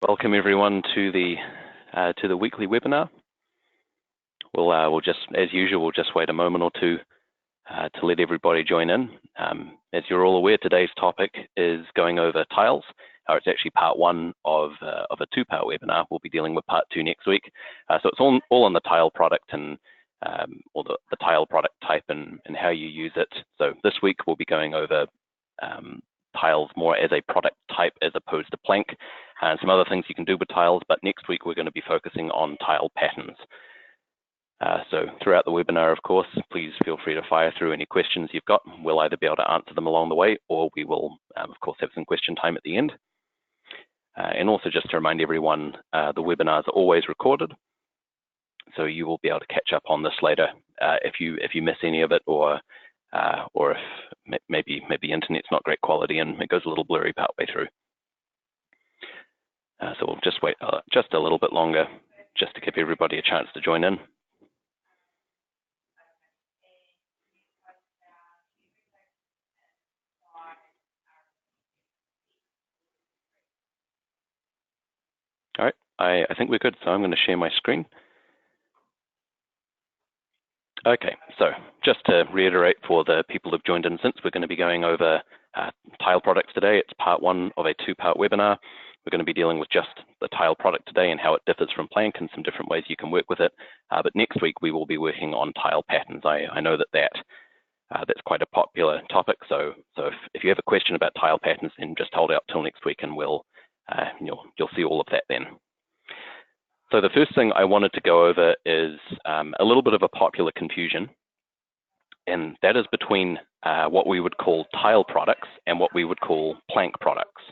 Welcome everyone to the weekly webinar. We'll just, as usual, we'll just wait a moment or two to let everybody join in. As you're all aware, today's topic is going over tiles. It's actually part one of a two-part webinar. We'll be dealing with part two next week. So it's all on the tile product and or the tile product type and how you use it. So this week we'll be going over tiles more as a product type as opposed to plank, and some other things you can do with tiles, but next week we're going to be focusing on tile patterns. So throughout the webinar, of course, please feel free to fire through any questions you've got. We'll either be able to answer them along the way, or we will, of course, have some question time at the end. And also just to remind everyone, the webinars are always recorded, so you will be able to catch up on this later if you miss any of it, or if maybe internet's not great quality and it goes a little blurry partway through. So we'll just wait just a little bit longer just to give everybody a chance to join in. All right, I think we're good, so I'm going to share my screen. Okay, so just to reiterate for the people who've joined in since, we're going to be going over tile products today. It's part one of a two-part webinar. We're going to be dealing with just the tile product today and how it differs from plank and some different ways you can work with it. But next week we will be working on tile patterns. I know that's quite a popular topic. So if you have a question about tile patterns, then just hold out till next week and you'll see all of that then. So the first thing I wanted to go over is a little bit of a popular confusion, and that is between what we would call tile products and what we would call plank products.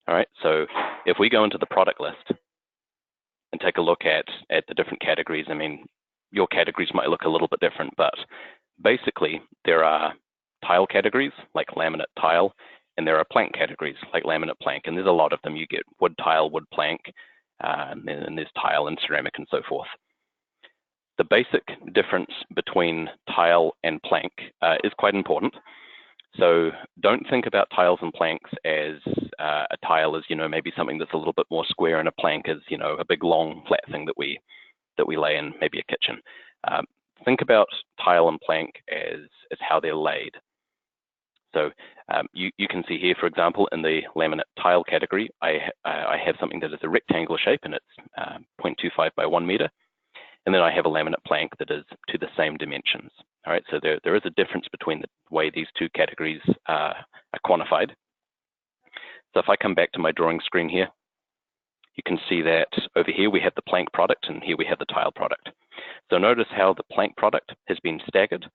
All right, so if we go into the product list and take a look at the different categories, I mean, your categories might look a little bit different, but basically there are tile categories like laminate tile, and there are plank categories like laminate plank, and there's a lot of them. You get wood tile, wood plank, and there's tile and ceramic and so forth. The basic difference between tile and plank is quite important. So don't think about tiles and planks as a tile is, maybe something that's a little bit more square, and a plank is, a big long flat thing that we lay in maybe a kitchen. Think about tile and plank as how they're laid. So you can see here, for example, in the laminate tile category, I have something that is a rectangular shape, and it's 0.25 by 1 meter. And then I have a laminate plank that is to the same dimensions. All right, so there is a difference between the way these two categories are quantified. So if I come back to my drawing screen here, you can see that over here we have the plank product, and here we have the tile product. So notice how the plank product has been staggered,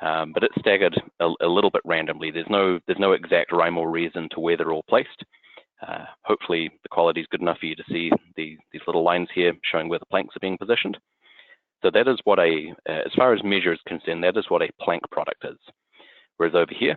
but it's staggered a little bit randomly. There's no exact rhyme or reason to where they're all placed. Hopefully the quality is good enough for you to see these little lines here showing where the planks are being positioned. So that is what as far as measure is concerned, that is what a plank product is. Whereas over here,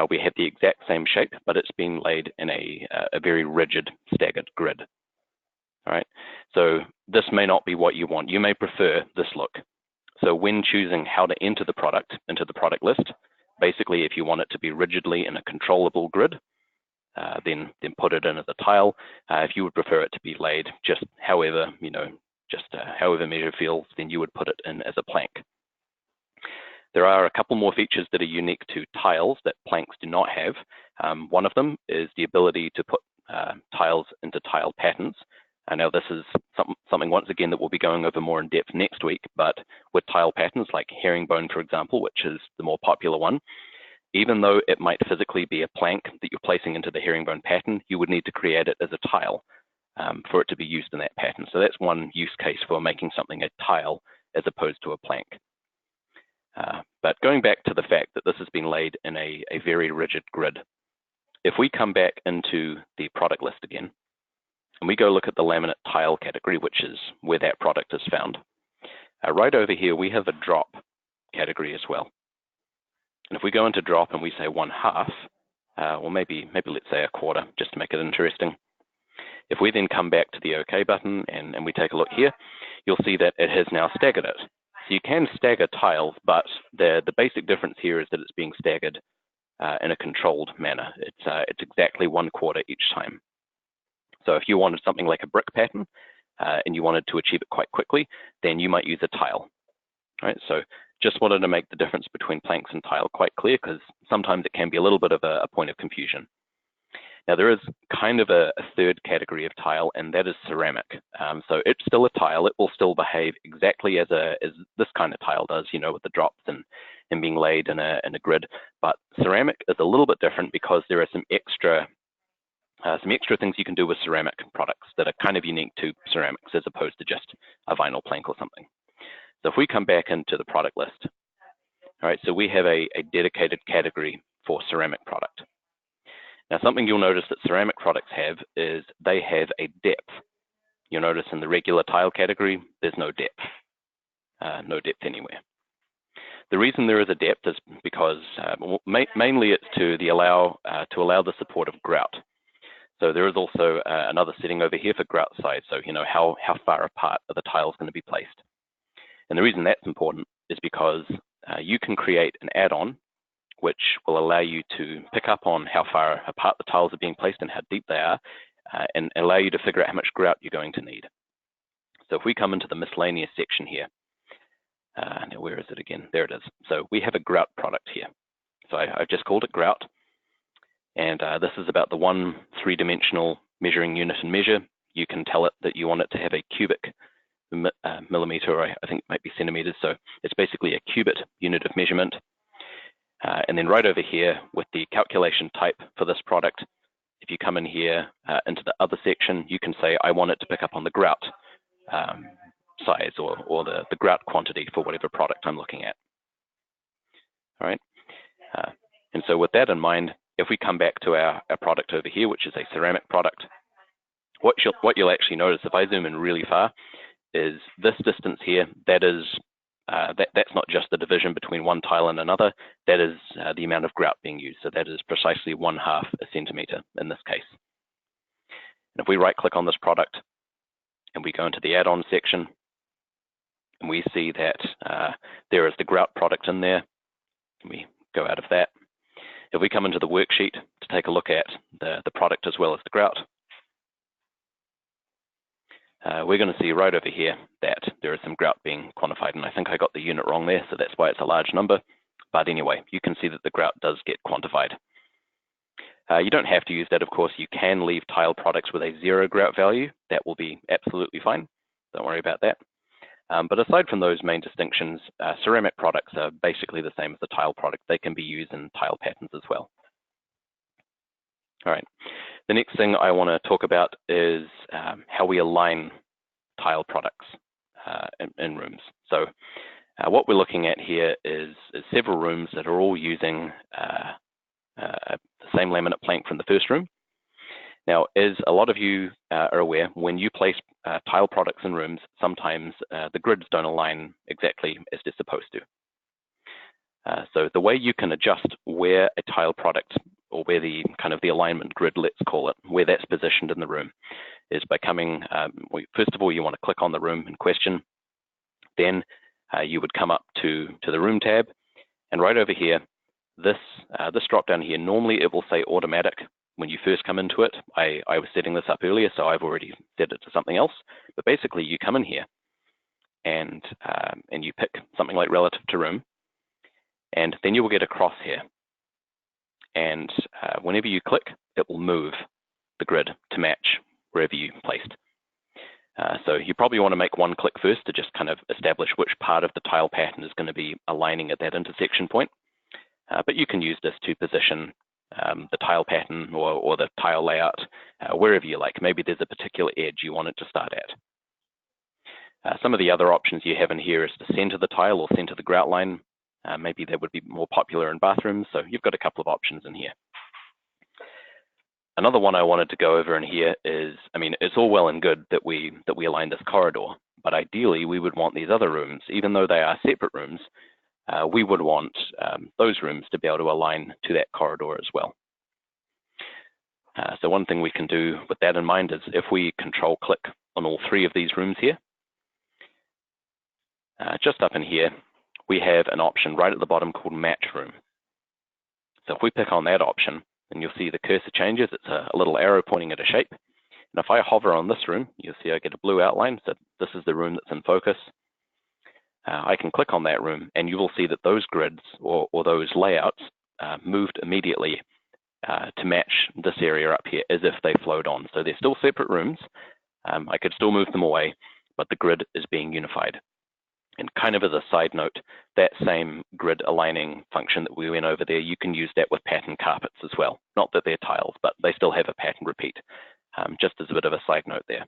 we have the exact same shape, but it's been laid in a very rigid staggered grid. All right, so this may not be what you want. You may prefer this look. So when choosing how to enter the product into the product list, basically if you want it to be rigidly in a controllable grid, then put it in as a tile. If you would prefer it to be laid just however, however measure feels, then you would put it in as a plank. There are a couple more features that are unique to tiles that planks do not have. One of them is the ability to put tiles into tile patterns. I know this is something, once again, that we'll be going over more in depth next week, but with tile patterns like herringbone, for example, which is the more popular one, even though it might physically be a plank that you're placing into the herringbone pattern, you would need to create it as a tile for it to be used in that pattern. So that's one use case for making something a tile as opposed to a plank. But going back to the fact that this has been laid in a very rigid grid, if we come back into the product list again, and we go look at the laminate tile category, which is where that product is found, right over here we have a drop category as well. And if we go into drop and we say 1/2, or maybe let's say 1/4, just to make it interesting. If we then come back to the OK button and we take a look here, you'll see that it has now staggered it. So you can stagger tiles, but the basic difference here is that it's being staggered in a controlled manner. It's exactly 1/4 each time. So if you wanted something like a brick pattern and you wanted to achieve it quite quickly, then you might use a tile. Right? So just wanted to make the difference between planks and tile quite clear, because sometimes it can be a little bit of a point of confusion. Now there is kind of a third category of tile, and that is ceramic. So it's still a tile. It will still behave exactly as this kind of tile does, you know, with the drops and being laid in a grid. But ceramic is a little bit different because there are some extra things you can do with ceramic products that are kind of unique to ceramics as opposed to just a vinyl plank or something. So if we come back into the product list, all right, so we have a dedicated category for ceramic product. Now, something you'll notice that ceramic products have is they have a depth. You'll notice in the regular tile category, there's no depth anywhere. The reason there is a depth is because mainly it's to allow the support of grout. So there is also another setting over here for grout size. So you know how far apart are the tiles going to be placed. And the reason that's important is because you can create an add-on which will allow you to pick up on how far apart the tiles are being placed and how deep they are, and allow you to figure out how much grout you're going to need. So if we come into the miscellaneous section here, now where is it again? There it is. So we have a grout product here. So I've just called it grout, and this is about the one 3-dimensional measuring unit and measure. You can tell it that you want it to have a cubic millimeter, or I think it might be centimeters. So it's basically a cubit unit of measurement. And then right over here with the calculation type for this product, if you come in here into the other section, you can say, I want it to pick up on the grout size or the grout quantity for whatever product I'm looking at. All right. And so with that in mind, if we come back to our product over here, which is a ceramic product, what you'll actually notice if I zoom in really far is this distance here, that's not just the division between one tile and another, that is the amount of grout being used. So that is precisely 1/2 a centimeter in this case. And if we right click on this product and we go into the add-on section, and we see that there is the grout product in there, and we go out of that. If we come into the worksheet to take a look at the product as well as the grout, we're going to see right over here that there is some grout being quantified, and I think I got the unit wrong there, so that's why it's a large number. But anyway, you can see that the grout does get quantified. You don't have to use that, of course. You can leave tile products with a 0 grout value. That will be absolutely fine. Don't worry about that. But aside from those main distinctions, ceramic products are basically the same as the tile product. They can be used in tile patterns as well. All right. The next thing I want to talk about is how we align tile products in rooms. So what we're looking at here is several rooms that are all using the same laminate plank from the first room. Now, as a lot of you are aware, when you place tile products in rooms, sometimes the grids don't align exactly as they're supposed to. So the way you can adjust where a tile product, or where the kind of the alignment grid, let's call it, where that's positioned in the room, is by coming, first of all, you want to click on the room in question. Then you would come up to the room tab, and right over here, this drop down here, normally it will say automatic when you first come into it. I was setting this up earlier, so I've already set it to something else. But basically, you come in here and you pick something like relative to room, and then you will get a cross here. And whenever you click, it will move the grid to match wherever you placed. So you probably want to make one click first to just kind of establish which part of the tile pattern is going to be aligning at that intersection point. But you can use this to position the tile pattern or the tile layout wherever you like. Maybe there's a particular edge you want it to start at. Some of the other options you have in here is to center the tile or center the grout line. Maybe that would be more popular in bathrooms, so you've got a couple of options in here. Another one I wanted to go over in here is, I mean, it's all well and good that we align this corridor, but ideally we would want these other rooms, even though they are separate rooms, we would want those rooms to be able to align to that corridor as well. So one thing we can do with that in mind is if we control click on all 3 of these rooms here, just up in here, we have an option right at the bottom called match room. So if we pick on that option, and you'll see the cursor changes, it's a little arrow pointing at a shape. And if I hover on this room, you'll see I get a blue outline, so this is the room that's in focus. I can click on that room, and you will see that those grids or those layouts moved immediately to match this area up here as if they flowed on. So they're still separate rooms. I could still move them away, but the grid is being unified. And kind of as a side note, that same grid aligning function that we went over there, you can use that with pattern carpets as well. Not that they're tiles, but they still have a pattern repeat, just as a bit of a side note there.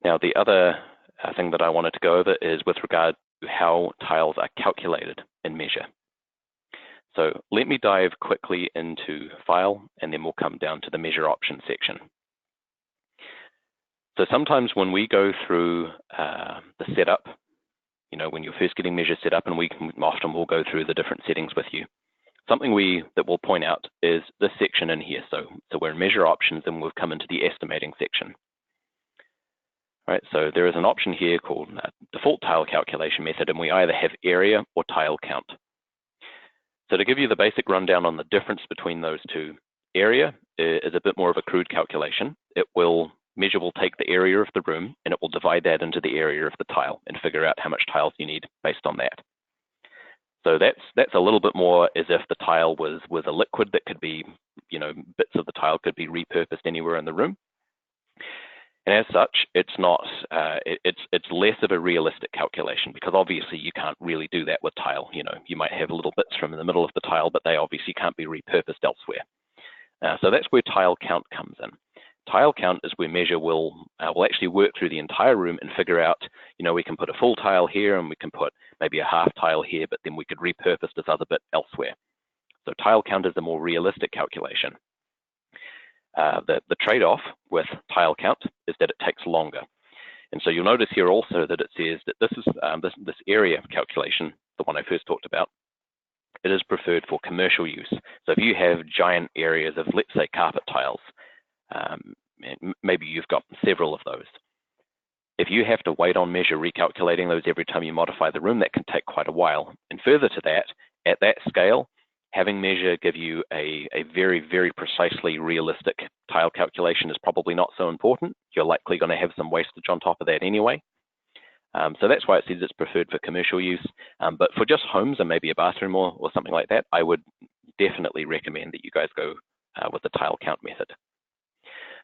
Now, the other thing that I wanted to go over is with regard to how tiles are calculated in Measure. So let me dive quickly into File, and then we'll come down to the Measure Options section. So sometimes when we go through the setup, you know, when you're first getting Measure set up, and often we'll go through the different settings with you. Something that we'll point out is this section in here. So we're in Measure Options, and we've come into the Estimating section. All right, so there is an option here called Default Tile Calculation Method, and we either have Area or Tile Count. So to give you the basic rundown on the difference between those two, Area is a bit more of a crude calculation. Measure will take the area of the room, and it will divide that into the area of the tile and figure out how much tiles you need based on that. So that's a little bit more as if the tile was a liquid that could be, you know, bits of the tile could be repurposed anywhere in the room. And as such, it's not, it's less of a realistic calculation, because obviously you can't really do that with tile. You know, you might have little bits from the middle of the tile, but they obviously can't be repurposed elsewhere. So that's where tile count comes in. Tile count is where Measure will actually work through the entire room and figure out, you know, we can put a full tile here, and we can put maybe a half tile here, but then we could repurpose this other bit elsewhere. So tile count is a more realistic calculation. The trade-off with tile count is that it takes longer. And so you'll notice here also that it says that this is this area calculation, the one I first talked about, it is preferred for commercial use. So if you have giant areas of, let's say, carpet tiles, maybe you've got several of those. If you have to wait on Measure recalculating those every time you modify the room, that can take quite a while. And further to that, at that scale, having Measure give you a very, very precisely realistic tile calculation is probably not so important. You're likely going to have some wastage on top of that anyway. So that's why it says it's preferred for commercial use. But for just homes and maybe a bathroom or something like that, I would definitely recommend that you guys go with the tile count method.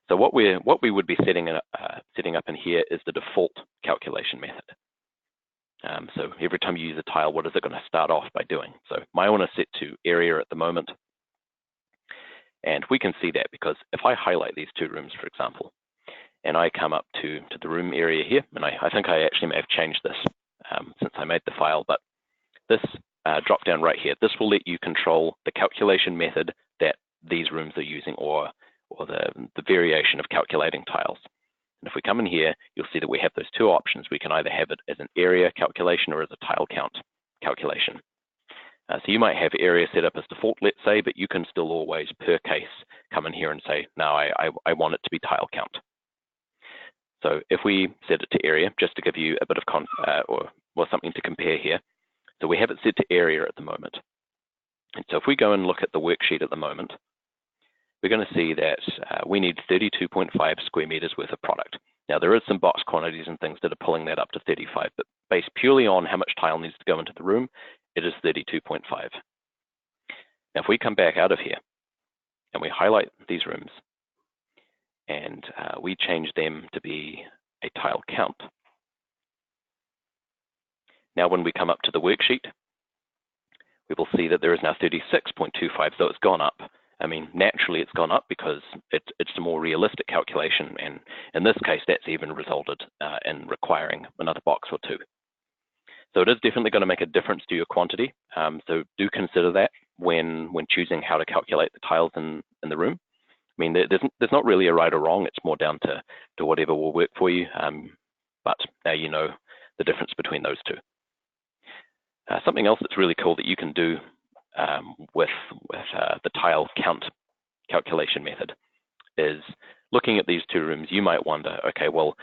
So what we would be setting up in here is the default calculation method. So every time you use a tile, what is it going to start off by doing? So my one is set to area at the moment. And we can see that because if I highlight these two rooms, for example, and I come up to the room area here, and I think I actually may have changed this since I made the file, but this drop down right here, this will let you control the calculation method that these rooms are using, or the variation of calculating tiles. And if we come in here, you'll see that we have those two options. We can either have it as an area calculation or as a tile count calculation. So you might have area set up as default, let's say, but you can still always, per case, come in here and say, no, I want it to be tile count. So if we set it to area, just to give you a bit of or something to compare here. So we have it set to area at the moment. And so if we go and look at the worksheet at the moment, we're going to see that we need 32.5 square meters worth of product. Now, there is some box quantities and things that are pulling that up to 35, but based purely on how much tile needs to go into the room, it is 32.5. Now, if we come back out of here and we highlight these rooms and we change them to be a tile count. Now, when we come up to the worksheet, we will see that there is now 36.25, so it's gone up. I mean, naturally it's gone up because it's a more realistic calculation, and in this case, that's even resulted in requiring another box or two. So it is definitely going to make a difference to your quantity. So do consider that when choosing how to calculate the tiles in the room. I mean, there's not really a right or wrong. It's more down to whatever will work for you. But now you know the difference between those two. Something else that's really cool that you can do with the tile count calculation method is looking at these two rooms. You might wonder, okay, well,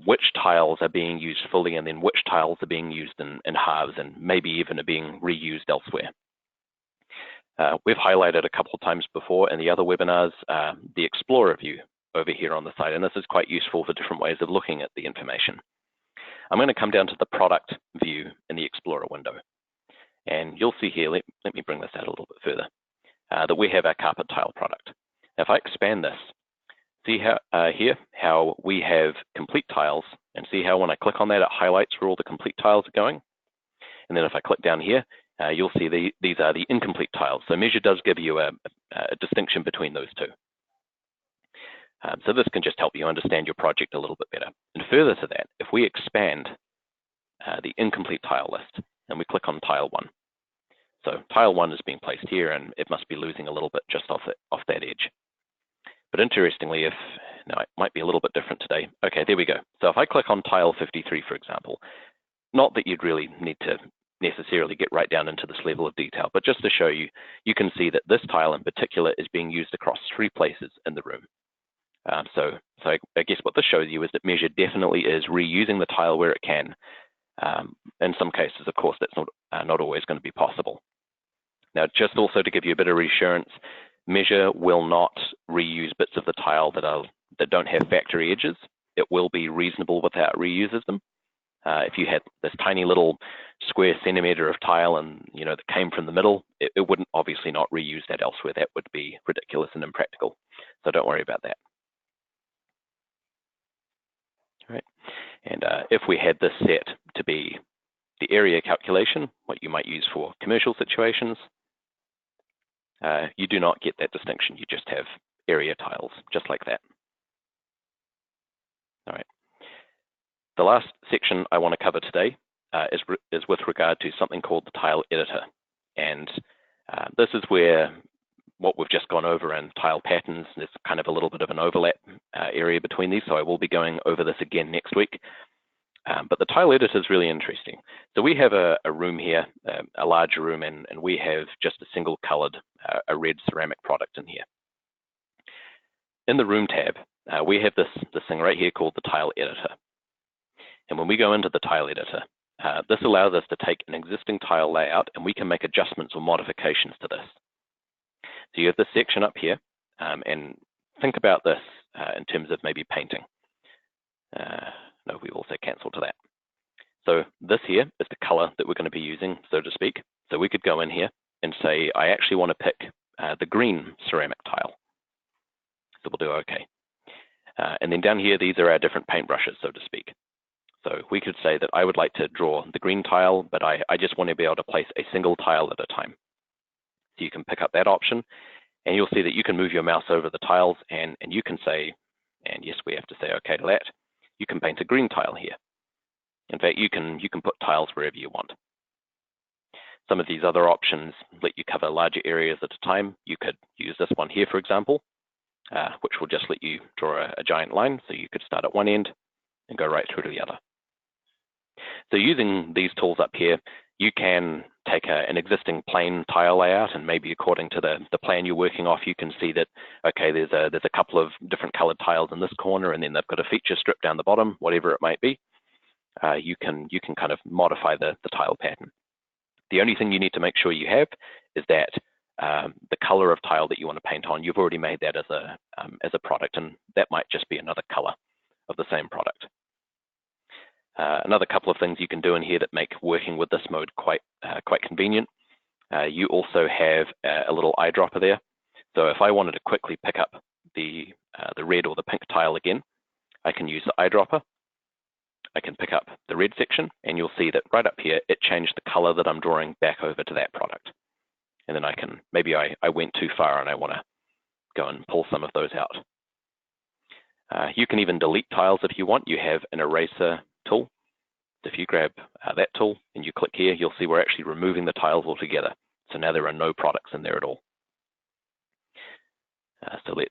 which tiles are being used fully, and then which tiles are being used in halves, and maybe even are being reused elsewhere. We've highlighted a couple of times before in the other webinars, the Explorer view over here on the side, and this is quite useful for different ways of looking at the information. I'm going to come down to the product view in the Explorer window, and you'll see here, let me bring this out a little bit further, that we have our carpet tile product. Now, if I expand this, see how here how we have complete tiles, and see how when I click on that, it highlights where all the complete tiles are going. And then if I click down here, you'll see these are the incomplete tiles. So Measure does give you a distinction between those two. So this can just help you understand your project a little bit better. And further to that, if we expand the incomplete tile list and we click on tile 1. So tile 1 is being placed here, and it must be losing a little bit just off that edge. But interestingly, now it might be a little bit different today. Okay, there we go. So if I click on tile 53, for example, not that you'd really need to necessarily get right down into this level of detail, but just to show you, you can see that this tile in particular is being used across 3 places in the room. So I guess what this shows you is that Measure definitely is reusing the tile where it can. In some cases, of course, that's not always going to be possible. Now, just also to give you a bit of reassurance, Measure will not reuse bits of the tile that don't have factory edges. It will be reasonable with how it reuses them. If you had this tiny little square centimeter of tile and that came from the middle, it wouldn't obviously not reuse that elsewhere. That would be ridiculous and impractical. So don't worry about that. All right. And if we had this set to be the area calculation, what you might use for commercial situations, you do not get that distinction. You just have area tiles, just like that. All right. The last section I want to cover today is with regard to something called the tile editor. And this is where what we've just gone over in tile patterns, there's kind of a little bit of an overlap area between these, so I will be going over this again next week. But the tile editor is really interesting. So we have a room here, a larger room, and we have just a single colored, a red ceramic product in here. In the room tab, we have this thing right here called the tile editor. And when we go into the tile editor, this allows us to take an existing tile layout and we can make adjustments or modifications to this. So you have this section up here, and think about this in terms of maybe painting. No, we also cancel to that. So this here is the color that we're going to be using, so to speak. So we could go in here and say, I actually want to pick the green ceramic tile. So we'll do OK. And then down here, these are our different paintbrushes, so to speak. So we could say that I would like to draw the green tile, but I just want to be able to place a single tile at a time. So you can pick up that option, and you'll see that you can move your mouse over the tiles, and you can say, and yes, we have to say OK to that, you can paint a green tile here. In fact, you can put tiles wherever you want. Some of these other options let you cover larger areas at a time. You could use this one here, for example, which will just let you draw a giant line. So you could start at one end and go right through to the other. So using these tools up here, you can take an existing plain tile layout, and maybe according to the plan you're working off, you can see that, okay, there's a couple of different colored tiles in this corner, and then they've got a feature strip down the bottom, whatever it might be. You can kind of modify the tile pattern. The only thing you need to make sure you have is that the color of tile that you want to paint on, you've already made that as a product, and that might just be another color of the same product. Another couple of things you can do in here that make working with this mode quite convenient. You also have a little eyedropper there. So if I wanted to quickly pick up the red or the pink tile again, I can use the eyedropper. I can pick up the red section, and you'll see that right up here, it changed the color that I'm drawing back over to that product. And then I can, maybe I went too far and I want to go and pull some of those out. You can even delete tiles if you want. You have an eraser tool. If you grab that tool and you click here, you'll see we're actually removing the tiles altogether. So now there are no products in there at all. So let's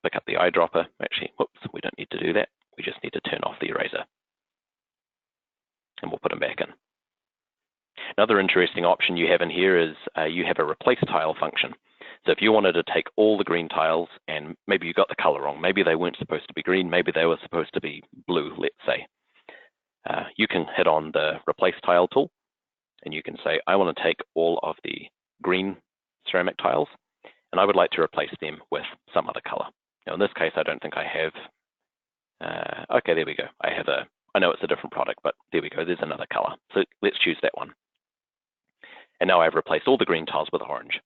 pick up the eyedropper. Actually, whoops, we don't need to do that. We just need to turn off the eraser. And we'll put them back in. Another interesting option you have in here is you have a replace tile function. So if you wanted to take all the green tiles, and maybe you got the color wrong, maybe they weren't supposed to be green, maybe they were supposed to be blue, let's say. You can hit on the replace tile tool, and you can say, I want to take all of the green ceramic tiles, and I would like to replace them with some other color. Now in this case, I don't think I have, okay, there we go. I know it's a different product, but there we go, there's another color. So let's choose that one. And now I've replaced all the green tiles with orange.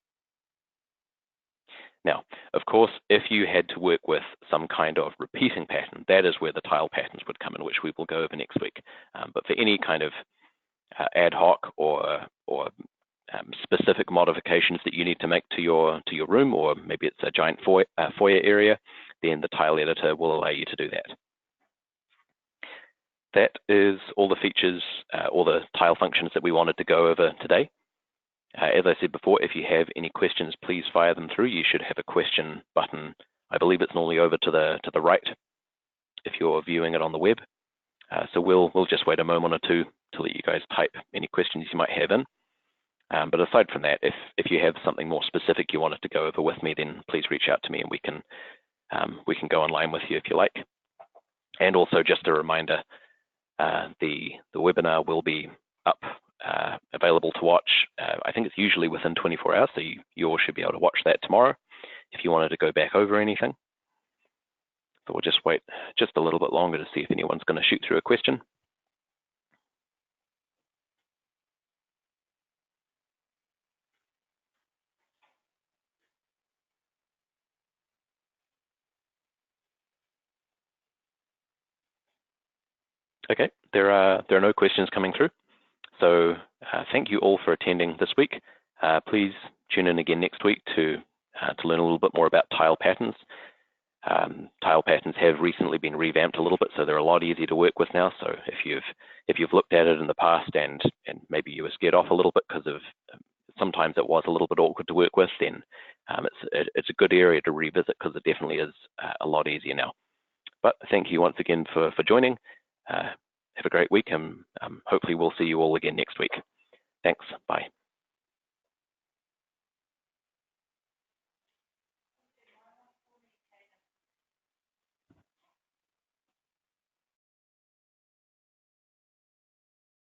Now, of course, if you had to work with some kind of repeating pattern, that is where the tile patterns would come in, which we will go over next week. But for any kind of ad hoc or specific modifications that you need to make to your room, or maybe it's a giant foyer area, then the tile editor will allow you to do that. That is all the features, all the tile functions that we wanted to go over today. As I said before, if you have any questions, please fire them through. You should have a question button. I believe it's normally over to the right if you're viewing it on the web. So we'll just wait a moment or two to let you guys type any questions you might have in. But aside from that, if you have something more specific you wanted to go over with me, then please reach out to me and we can go online with you if you like. And also just a reminder, the webinar will be up, available to watch. I think it's usually within 24 hours, so you all should be able to watch that tomorrow if you wanted to go back over anything. So we'll just wait just a little bit longer to see if anyone's going to shoot through a question. Okay, there are no questions coming through. So thank you all for attending this week. Please tune in again next week to learn a little bit more about tile patterns. Tile patterns have recently been revamped a little bit, so they're a lot easier to work with now. So if you've looked at it in the past and maybe you were scared off a little bit because of sometimes it was a little bit awkward to work with, then it's a good area to revisit because it definitely is a lot easier now. But thank you once again for joining. Have a great week, and hopefully we'll see you all again next week. Thanks. Bye.